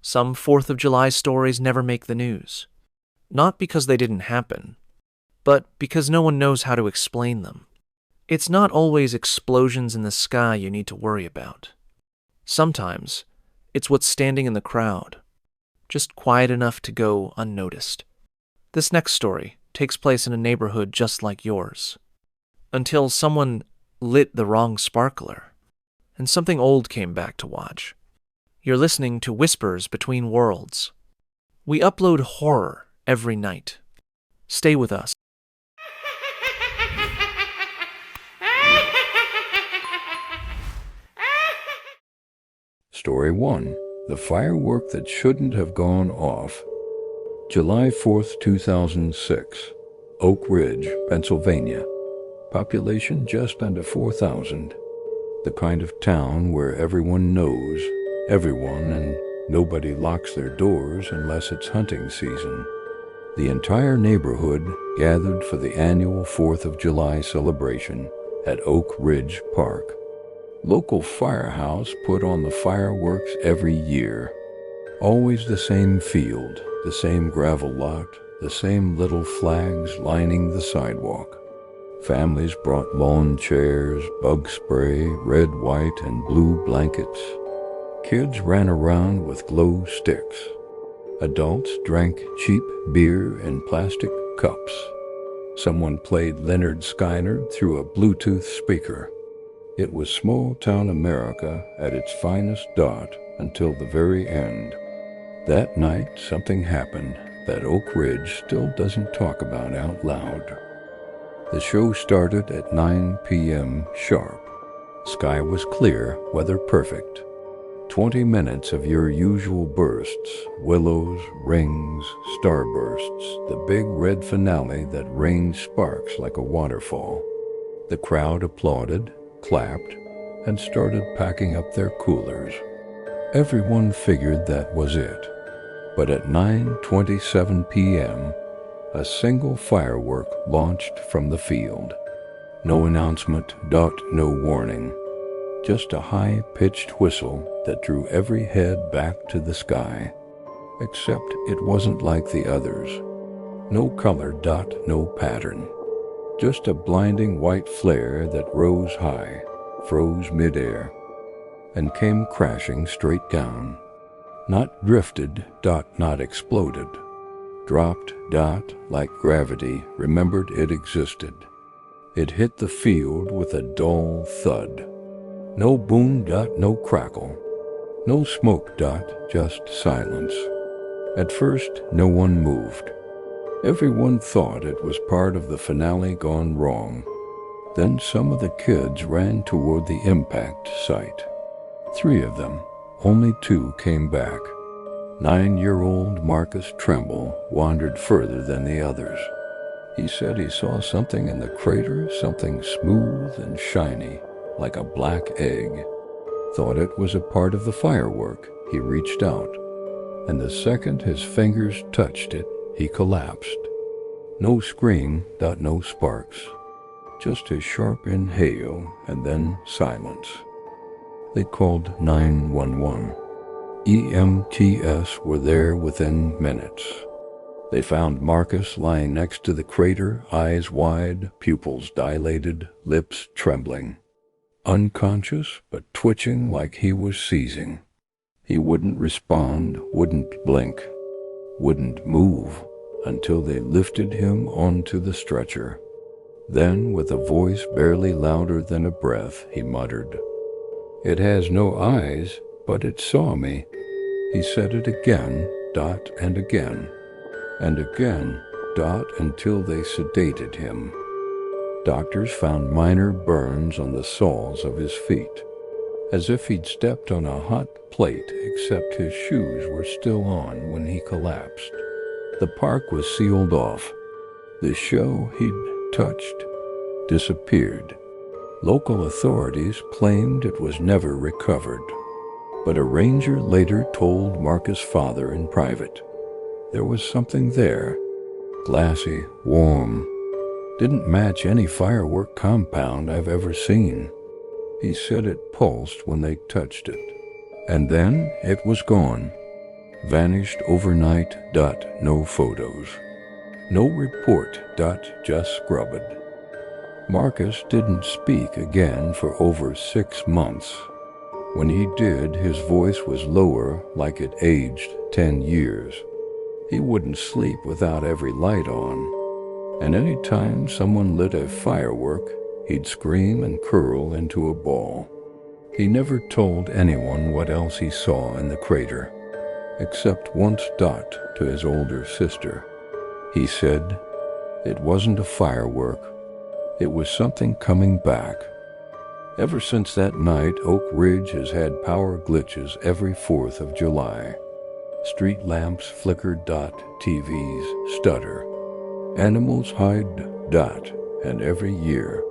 Some 4th of July stories never make the news. Not because they didn't happen, but because no one knows how to explain them. It's not always explosions in the sky you need to worry about. Sometimes, it's what's standing in the crowd, just quiet enough to go unnoticed. This next story takes place in a neighborhood just like yours, until someone lit the wrong sparkler, and something old came back to watch. You're listening to Whispers Between Worlds. We upload horror every night. Stay with us. Story 1. The Firework That Shouldn't Have Gone Off. July 4th, 2006. Oak Ridge, Pennsylvania. Population just under 4,000. The kind of town where everyone knows everyone and nobody locks their doors unless it's hunting season. The entire neighborhood gathered for the annual 4th of July celebration at Oak Ridge Park. Local firehouse put on the fireworks every year. Always the same field, the same gravel lot, the same little flags lining the sidewalk. Families brought lawn chairs, bug spray, red, white, and blue blankets. Kids ran around with glow sticks. Adults drank cheap beer in plastic cups. Someone played Leonard Skinner through a Bluetooth speaker. It was small-town America at its finest dot until the very end. That night, something happened that Oak Ridge still doesn't talk about out loud. The show started at 9 p.m. sharp. Sky was clear, weather perfect. 20 minutes of your usual bursts, willows, rings, starbursts, the big red finale that rained sparks like a waterfall. The crowd applauded, clapped, and started packing up their coolers. Everyone figured that was it. But at 9:27 p.m., a single firework launched from the field. No announcement, no warning. Just a high-pitched whistle that drew every head back to the sky. Except it wasn't like the others. No color, no pattern. Just a blinding white flare that rose high, froze midair, and came crashing straight down. Not drifted, not exploded. Dropped, like gravity, remembered it existed. It hit the field with a dull thud. No boom, no crackle. No smoke, just silence. At first, no one moved. Everyone thought it was part of the finale gone wrong. Then some of the kids ran toward the impact site. 3 of them, only 2 came back. 9-year-old Marcus Tremble wandered further than the others. He said he saw something in the crater, something smooth and shiny, like a black egg. Thought it was a part of the firework. He reached out, and the second his fingers touched it, he collapsed. No scream, no sparks. Just a sharp inhale, and then silence. They called 911. EMTs were there within minutes. They found Marcus lying next to the crater, eyes wide, pupils dilated, lips trembling. Unconscious, but twitching like he was seizing. He wouldn't respond, wouldn't blink, wouldn't move until they lifted him onto the stretcher. Then, with a voice barely louder than a breath, he muttered, "It has no eyes, but it saw me." He said it again, and again, and again, until they sedated him. Doctors found minor burns on the soles of his feet, as if he'd stepped on a hot plate, except his shoes were still on when he collapsed. The park was sealed off. The show he'd touched disappeared. Local authorities claimed it was never recovered, but a ranger later told Marcus' father in private. There was something there, glassy, warm, didn't match any firework compound I've ever seen. He said it pulsed when they touched it, and then it was gone. Vanished overnight. No photos. No report. Just scrubbed. Marcus didn't speak again for over 6 months. When he did, his voice was lower, like it aged 10 years. He wouldn't sleep without every light on, and any time someone lit a firework, he'd scream and curl into a ball. He never told anyone what else he saw in the crater, except once to his older sister. He said, "It wasn't a firework. It was something coming back." Ever since that night, Oak Ridge has had power glitches every 4th of July. Street lamps flicker. TVs stutter. Animals hide. And every year,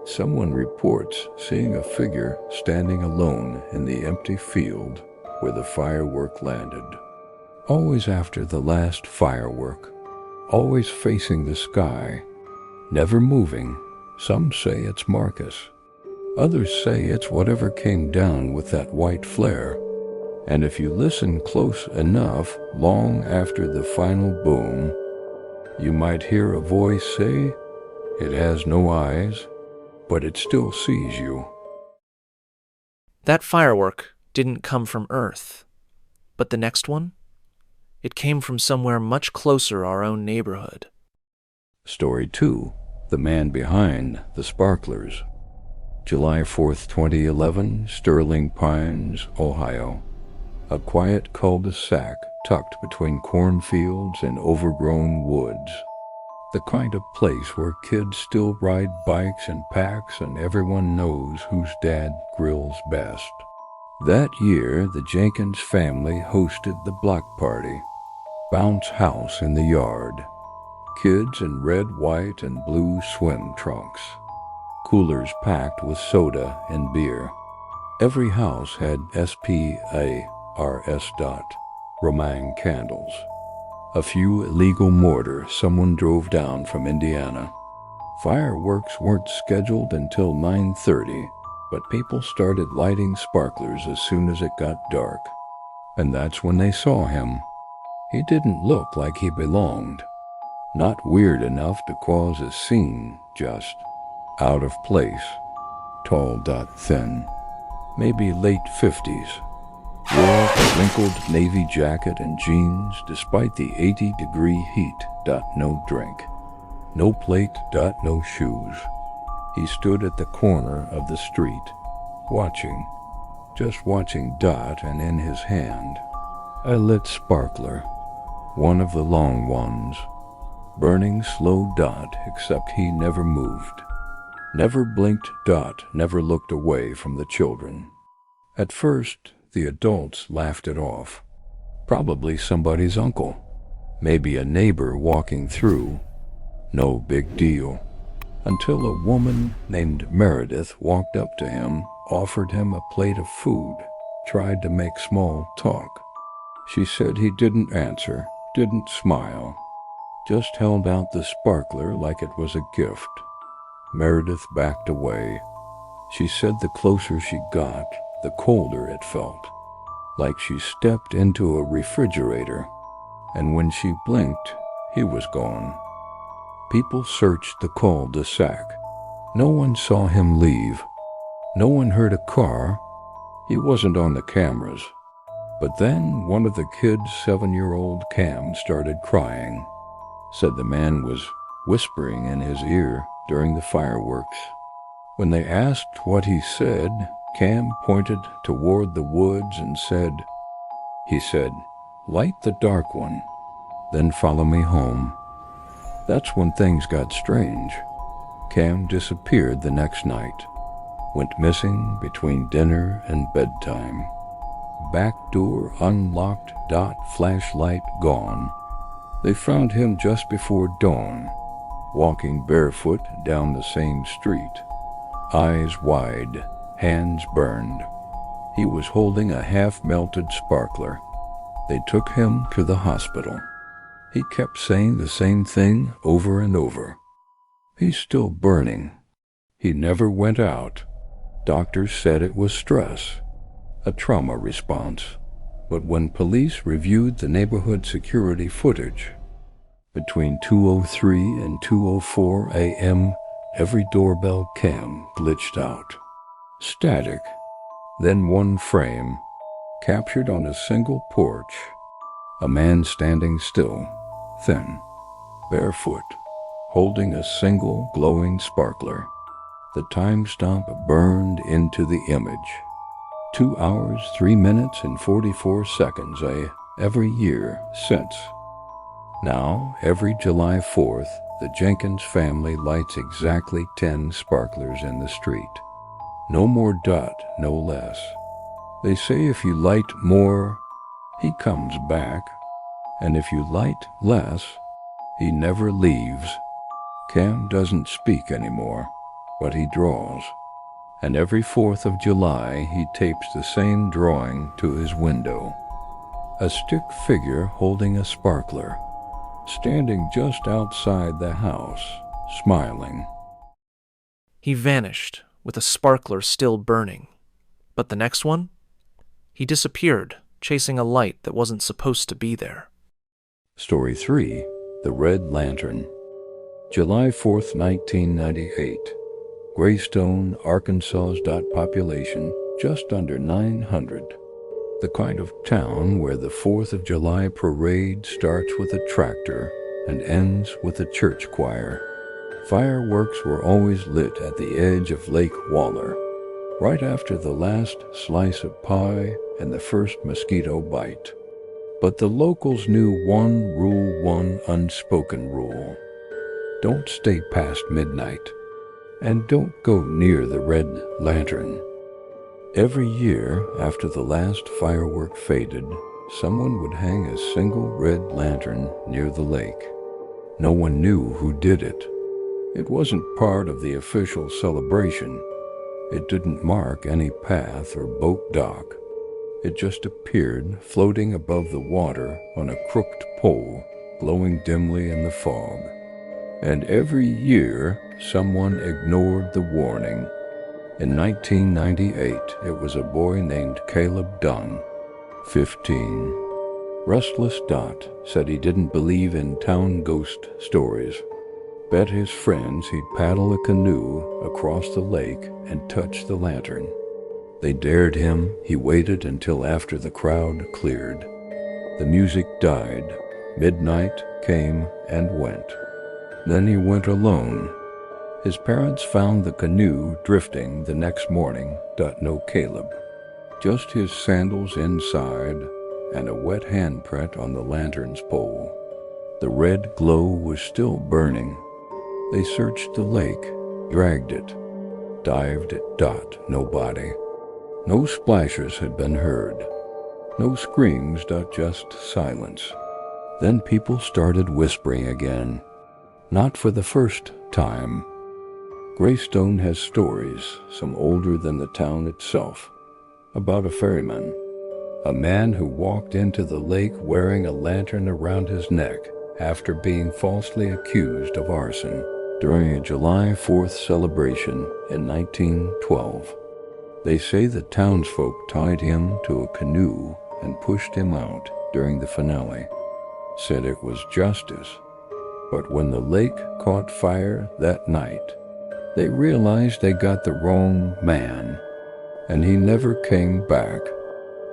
someone reports seeing a figure standing alone in the empty field where the firework landed. Always after the last firework, always facing the sky, never moving. Some say it's Marcus. Others say it's whatever came down with that white flare. And if you listen close enough, long after the final boom, you might hear a voice say, "It has no eyes, but it still sees you." That firework didn't come from Earth. But the next one? It came from somewhere much closer our own neighborhood. Story 2. The Man Behind the Sparklers. July 4th, 2011, Sterling Pines, Ohio. A quiet cul-de-sac tucked between cornfields and overgrown woods. The kind of place where kids still ride bikes and packs and everyone knows whose dad grills best. That year, the Jenkins family hosted the block party. Bounce house in the yard. Kids in red, white, and blue swim trunks. Coolers packed with soda and beer. Every house had SPARS. Romang candles. A few illegal mortar someone drove down from Indiana. Fireworks weren't scheduled until 9:30, but people started lighting sparklers as soon as it got dark. And that's when they saw him. He didn't look like he belonged. Not weird enough to cause a scene, just out of place. Tall, thin. Maybe late 50s. Wore a wrinkled navy jacket and jeans despite the 80-degree heat. No drink. No plate. No shoes. He stood at the corner of the street, watching. Just watching. And in his hand, a lit sparkler. One of the long ones. Burning slow. Except he never moved. Never blinked. Never looked away from the children. At first, the adults laughed it off. Probably somebody's uncle. Maybe a neighbor walking through. No big deal. Until a woman named Meredith walked up to him, offered him a plate of food, tried to make small talk. She said he didn't answer, didn't smile, just held out the sparkler like it was a gift. Meredith backed away. She said the closer she got, the colder it felt, like she stepped into a refrigerator, and when she blinked, he was gone. People searched the cul-de-sac. No one saw him leave. No one heard a car. He wasn't on the cameras. But then one of the kids' 7-year-old Cam started crying. Said the man was whispering in his ear during the fireworks. When they asked what he said, Cam pointed toward the woods and said, "Light the dark one, then follow me home." That's when things got strange. Cam disappeared the next night, went missing between dinner and bedtime. Back door unlocked. Flashlight gone. They found him just before dawn, walking barefoot down the same street. Eyes wide, hands burned. He was holding a half-melted sparkler. They took him to the hospital. He kept saying the same thing over and over. He's still burning. He never went out. Doctors said it was stress, a trauma response. But when police reviewed the neighborhood security footage, between 2:03 and 2:04 a.m., every doorbell cam glitched out. Static. Then one frame, captured on a single porch, a man standing still, thin, barefoot, holding a single glowing sparkler. The timestamp burned into the image. 2 hours, 3 minutes, and 44 seconds every year since. Now, every July 4th, the Jenkins family lights exactly 10 sparklers in the street. No more dot, no less. They say if you light more, he comes back, and if you light less, he never leaves. Cam doesn't speak anymore, but he draws. And every 4th of July, he tapes the same drawing to his window. A stick figure holding a sparkler, standing just outside the house, smiling. He vanished, with a sparkler still burning. But the next one? He disappeared, chasing a light that wasn't supposed to be there. Story 3. The Red Lantern. July 4th, 1998. Greystone, Arkansas's population just under 900. The kind of town where the 4th of July parade starts with a tractor and ends with a church choir. Fireworks were always lit at the edge of Lake Waller, right after the last slice of pie and the first mosquito bite. But the locals knew one rule, one unspoken rule. Don't stay past midnight, and don't go near the Red Lantern. Every year, after the last firework faded, someone would hang a single red lantern near the lake. No one knew who did it. It wasn't part of the official celebration. It didn't mark any path or boat dock. It just appeared floating above the water on a crooked pole, glowing dimly in the fog. And every year, someone ignored the warning. In 1998, it was a boy named Caleb Dunn, 15. Restless Dot said he didn't believe in town ghost stories. Bet his friends he'd paddle a canoe across the lake and touch the lantern. They dared him. He waited until after the crowd cleared. The music died. Midnight came and went. Then he went alone. His parents found the canoe drifting the next morning. No Caleb. Just his sandals inside and a wet handprint on the lantern's pole. The red glow was still burning. They searched the lake, dragged it, dived at no body. No splashes had been heard. No screams. Just silence. Then people started whispering again. Not for the first time. Greystone has stories, some older than the town itself, about a ferryman. A man who walked into the lake wearing a lantern around his neck after being falsely accused of arson during a July 4th celebration in 1912. They say the townsfolk tied him to a canoe and pushed him out during the finale. Said it was justice. But when the lake caught fire that night, they realized they got the wrong man, and he never came back.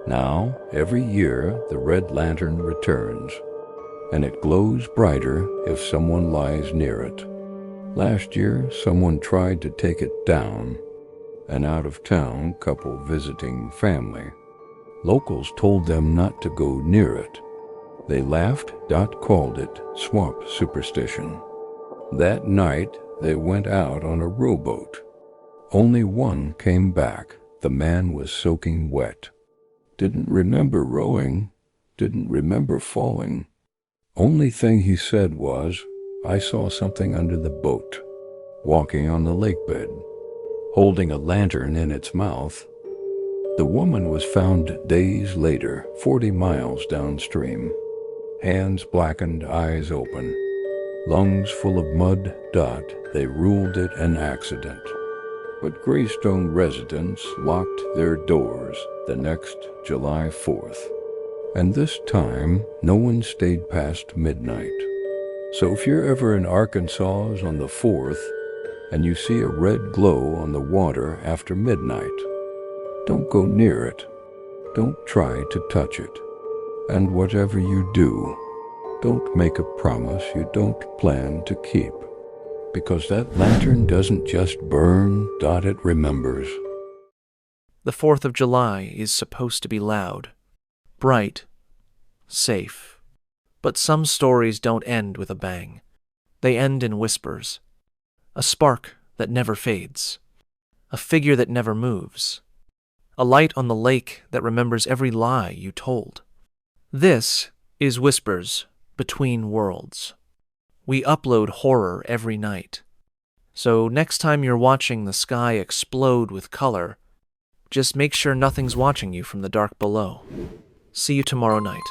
Now, every year, the Red Lantern returns, and it glows brighter if someone lies near it. Last year, someone tried to take it down, an out-of-town couple visiting family. Locals told them not to go near it. They laughed. Called it swamp superstition. That night, they went out on a rowboat. Only one came back. The man was soaking wet. Didn't remember rowing. Didn't remember falling. Only thing he said was, "I saw something under the boat, walking on the lake bed, holding a lantern in its mouth." The woman was found days later, 40 miles downstream. Hands blackened, eyes open, lungs full of mud. They ruled it an accident. But Greystone residents locked their doors the next July 4th. And this time, no one stayed past midnight. So if you're ever in Arkansas on the 4th, and you see a red glow on the water after midnight, don't go near it. Don't try to touch it. And whatever you do, don't make a promise you don't plan to keep. Because that lantern doesn't just burn, it remembers. The 4th of July is supposed to be loud, bright, safe. But some stories don't end with a bang. They end in whispers. A spark that never fades. A figure that never moves. A light on the lake that remembers every lie you told. This is Whispers Between Worlds. We upload horror every night. So next time you're watching the sky explode with color, just make sure nothing's watching you from the dark below. See you tomorrow night.